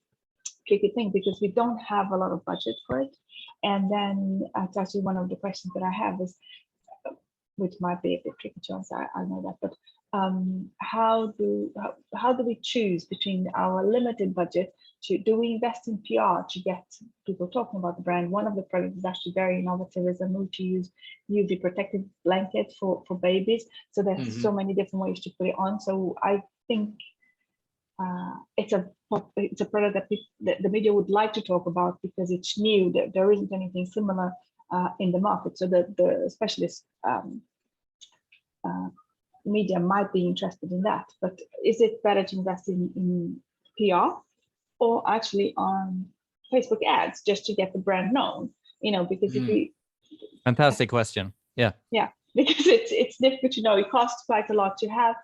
tricky thing because we don't have a lot of budget for it. And then it's actually one of the questions that I have is, which might be a bit tricky to answer, I know that, but how do we choose between our limited budget do we invest in PR to get people talking about the brand? One of the products is actually very innovative, is a move to use UV protective blanket for babies. So there's so many different ways to put it on. So I think it's a product that the media would like to talk about because it's new. There isn't anything similar in the market. So the specialist media might be interested in that. But is it better to invest in PR or actually on Facebook ads just to get the brand known? You know, because if we fantastic question. Yeah, because it's difficult to know. It costs quite a lot to have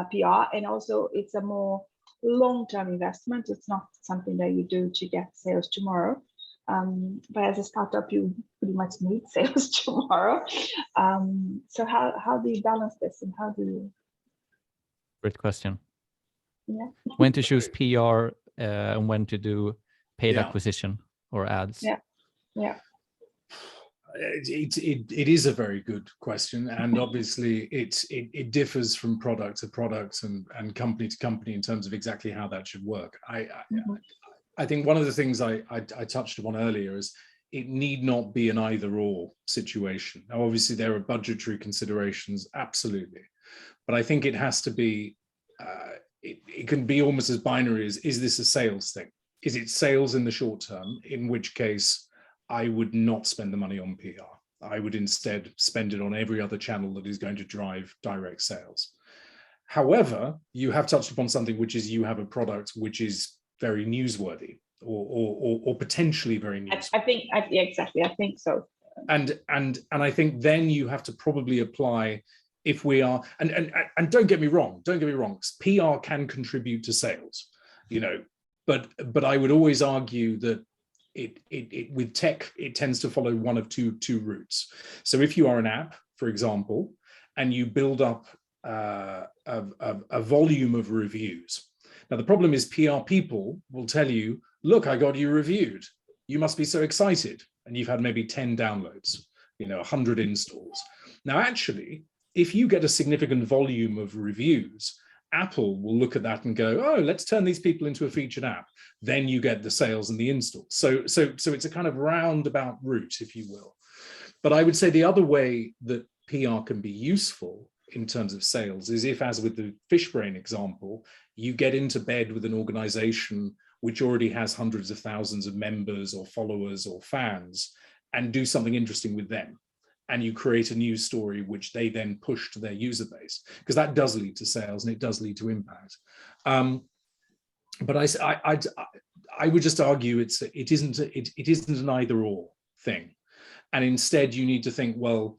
PR, and also it's a more long-term investment. It's not something that you do to get sales tomorrow. But as a startup, you pretty much need sales tomorrow. So how do you balance this, and how do you? Great question. Yeah. When to choose PR and when to do paid acquisition or ads? Yeah. It is a very good question, and obviously it differs from product to product and company to company in terms of exactly how that should work. I think one of the things I touched upon earlier is it need not be an either or situation. Now, obviously there are budgetary considerations, absolutely. But I think it has to be, it can be almost as binary as, is this a sales thing? Is it sales in the short term? In which case I would not spend the money on PR. I would instead spend it on every other channel that is going to drive direct sales. However, you have touched upon something, which is you have a product which is very newsworthy or potentially very newsworthy. I think, yeah, exactly, I think so. And I think then you have to probably apply, if we are, and don't get me wrong, PR can contribute to sales, you know, but I would always argue that it with tech, it tends to follow one of two routes. So if you are an app, for example, and you build up a volume of reviews. Now, the problem is PR people will tell you, look, I got you reviewed. You must be so excited. And you've had maybe 10 downloads, you know, 100 installs. Now, actually, if you get a significant volume of reviews, Apple will look at that and go, oh, let's turn these people into a featured app. Then you get the sales and the installs. So it's a kind of roundabout route, if you will. But I would say the other way that PR can be useful in terms of sales is if, as with the Fishbrain example, you get into bed with an organization which already has hundreds of thousands of members or followers or fans, and do something interesting with them. And you create a news story which they then push to their user base, because that does lead to sales and it does lead to impact. But I would just argue it isn't an either or thing. And instead you need to think, well,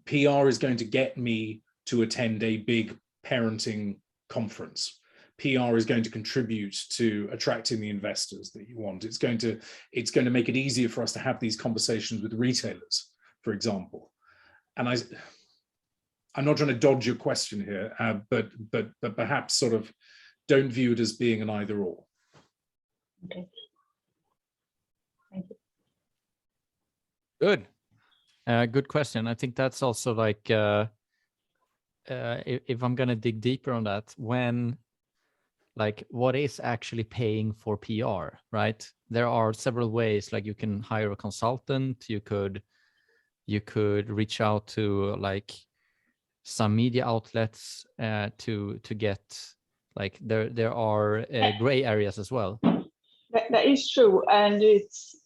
PR is going to get me to attend a big parenting conference. PR is going to contribute to attracting the investors that you want. It's going to make it easier for us to have these conversations with retailers, for example. And I'm not trying to dodge your question here, but perhaps sort of don't view it as being an either or. Okay. Thank you. Good. Good question. I think that's also like, if I'm going to dig deeper on that, what is actually paying for PR, right? There are several ways, like you can hire a consultant, you could reach out to like some media outlets to get, like there are gray areas as well. That is true, and it's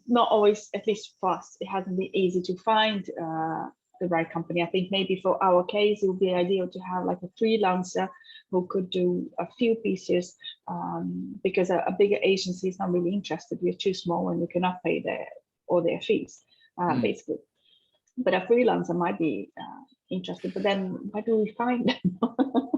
not always, at least for us, it hasn't been easy to find the right company. I think maybe for our case, it would be ideal to have like a freelancer who could do a few pieces, because a bigger agency is not really interested. We're too small and we cannot pay all their fees, basically. But a freelancer might be interested, but then where do we find them?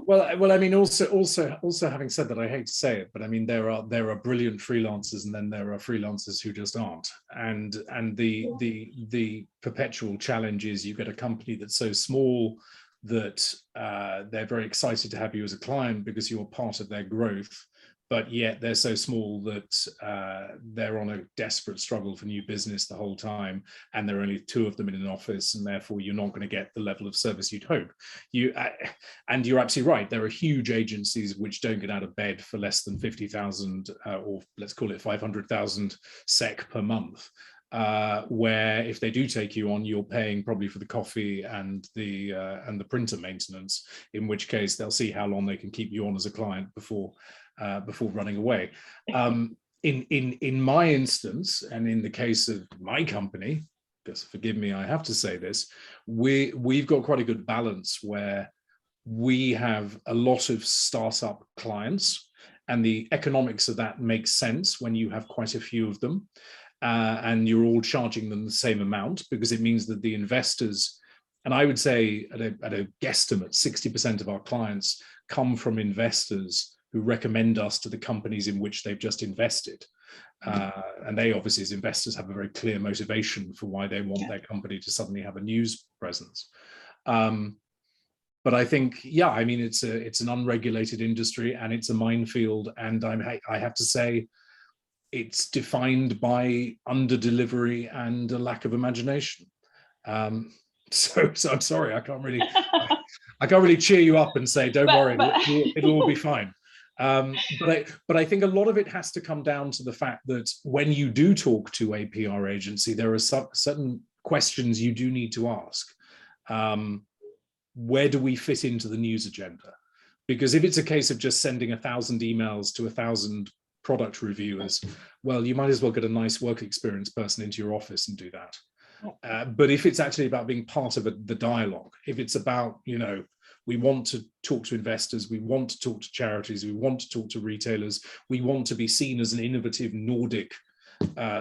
Well, I mean, also having said that, I hate to say it, but I mean, there are brilliant freelancers, and then there are freelancers who just aren't. And the perpetual challenge is you get a company that's so small that they're very excited to have you as a client because you're part of their growth, but yet they're so small that they're on a desperate struggle for new business the whole time, and there are only 2 of them in an office, and therefore you're not going to get the level of service you'd hope. And you're absolutely right. There are huge agencies which don't get out of bed for less than 50,000 or let's call it 500,000 SEK per month. Where if they do take you on, you're paying probably for the coffee and the printer maintenance, in which case they'll see how long they can keep you on as a client before running away. In my instance, and in the case of my company, because forgive me, I have to say this, we've got quite a good balance where we have a lot of startup clients, and the economics of that makes sense when you have quite a few of them. And you're all charging them the same amount, because it means that the investors, and I would say at a guesstimate, 60% of our clients come from investors who recommend us to the companies in which they've just invested. And they obviously, as investors, have a very clear motivation for why they want their company to suddenly have a news presence. But I think, yeah, I mean, it's an unregulated industry, and it's a minefield. And I have to say, it's defined by under-delivery and a lack of imagination. So I'm sorry, I can't really cheer you up and say, don't worry, it'll all be fine. But I think a lot of it has to come down to the fact that when you do talk to a PR agency, there are certain questions you do need to ask. Where do we fit into the news agenda? Because if it's a case of just sending 1,000 emails to 1,000 product reviewers, well, you might as well get a nice work experience person into your office and do that. But if it's actually about being part of the dialogue, if it's about, we want to talk to investors, we want to talk to charities, we want to talk to retailers, we want to be seen as an innovative Nordic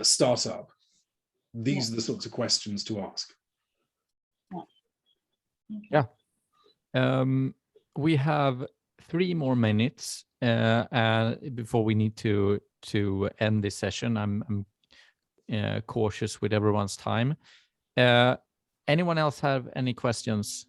startup, these are the sorts of questions to ask. Yeah. We have 3 more minutes before we need to end this session. I'm cautious with everyone's time. Anyone else have any questions?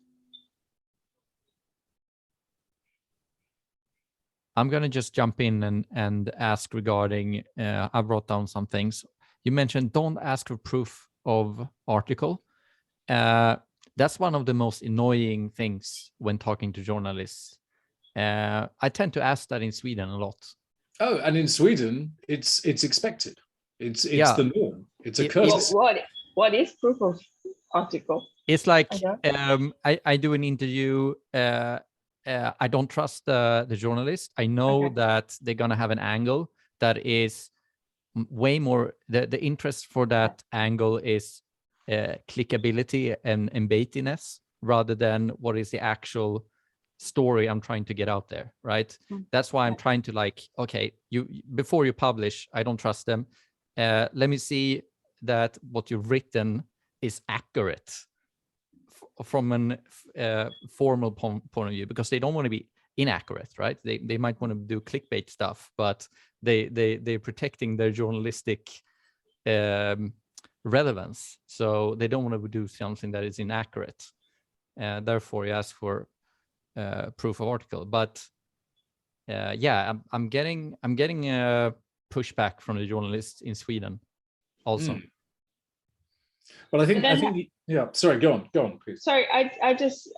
I'm going to just jump in and ask regarding, I wrote down some things. You mentioned don't ask for proof of article. That's one of the most annoying things when talking to journalists. I tend to ask that in Sweden a lot. Oh, and in Sweden, it's expected. It's the norm. It's a courtesy. What is proof of article? It's like I do an interview. I don't trust the journalist. I know that they're gonna have an angle that is way more. The interest for that angle is clickability and baitiness rather than what is the actual story I'm trying to get out there, right? That's why I'm trying to okay, before you publish, I don't trust them. Let me see that what you've written is accurate from an formal point of view, because they don't want to be inaccurate, right? They might want to do clickbait stuff, but they're protecting their journalistic relevance, so they don't want to do something that is inaccurate. Therefore, you ask for proof of article. But I'm getting pushback from the journalists in Sweden also. Well, I think yeah. Sorry, go on, please. Sorry, I just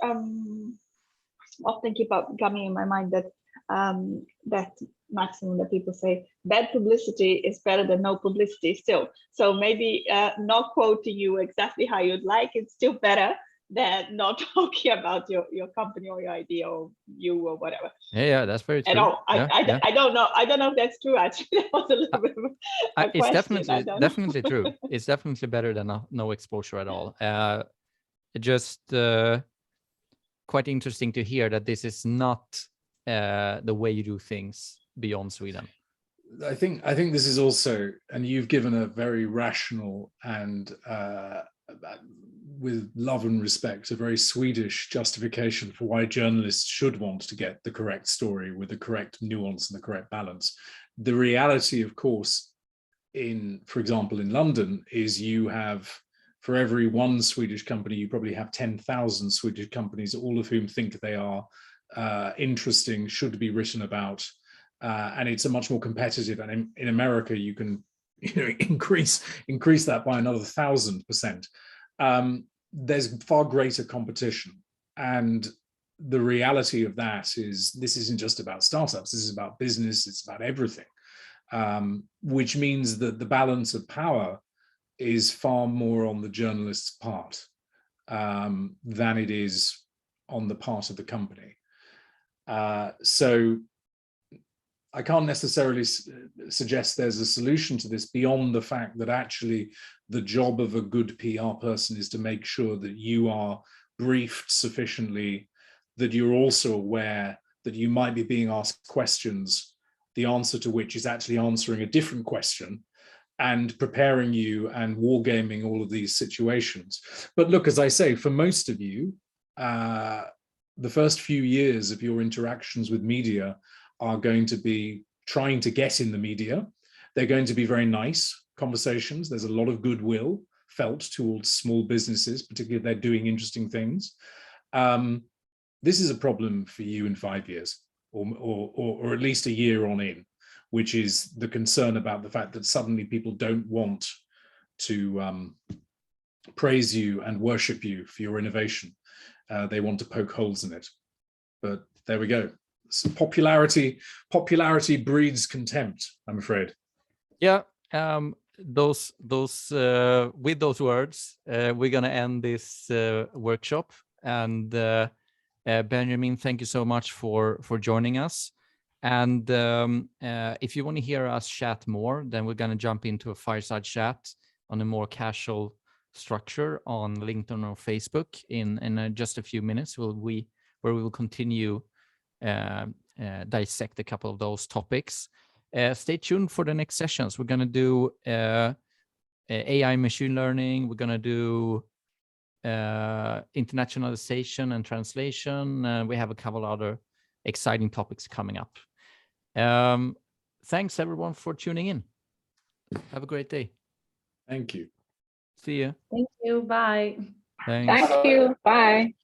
often keep coming in my mind that that maximum that people say, bad publicity is better than no publicity still. So maybe not quoting you exactly how you'd like, it's still better than not talking about your company or your idea or you or whatever. Yeah, that's very true. At all. I don't know. I don't know if that's true. Actually, that was a little bit of a it's question. definitely true. It's definitely better than no exposure at all. Just quite interesting to hear that this is not the way you do things beyond Sweden. I think this is also, and you've given a very rational and with love and respect, a very Swedish justification for why journalists should want to get the correct story with the correct nuance and the correct balance. The reality, of course, for example, in London, is you have, for every one Swedish company, you probably have 10,000 Swedish companies, all of whom think they are interesting, should be written about. And it's a much more competitive, and in America, you can increase that by another 1,000%. There's far greater competition, and the reality of that is this isn't just about startups, this is about business, it's about everything, which means that the balance of power is far more on the journalist's part than it is on the part of the company. So I can't necessarily suggest there's a solution to this beyond the fact that actually the job of a good PR person is to make sure that you are briefed sufficiently, that you're also aware that you might be being asked questions, the answer to which is actually answering a different question, and preparing you and wargaming all of these situations. But look, as I say, for most of you, the first few years of your interactions with media are going to be trying to get in the media. They're going to be very nice conversations. There's a lot of goodwill felt towards small businesses, particularly if they're doing interesting things. This is a problem for you in 5 years, or at least a year on in, which is the concern about the fact that suddenly people don't want to praise you and worship you for your innovation. They want to poke holes in it. But there we go. popularity breeds contempt, I'm afraid. Yeah. Those with those words, we're gonna end this workshop. And Benjamin, thank you so much for joining us. And if you want to hear us chat more, then we're gonna jump into a fireside chat on a more casual structure on LinkedIn or Facebook in just a few minutes. Where we will continue dissect a couple of those topics. Stay tuned for the next sessions. We're going to do AI machine learning. We're going to do internationalization and translation. We have a couple other exciting topics coming up. Thanks everyone for tuning in. Have a great day. Thank you. See you. Thank you. Bye. Thanks. Thank you. Bye.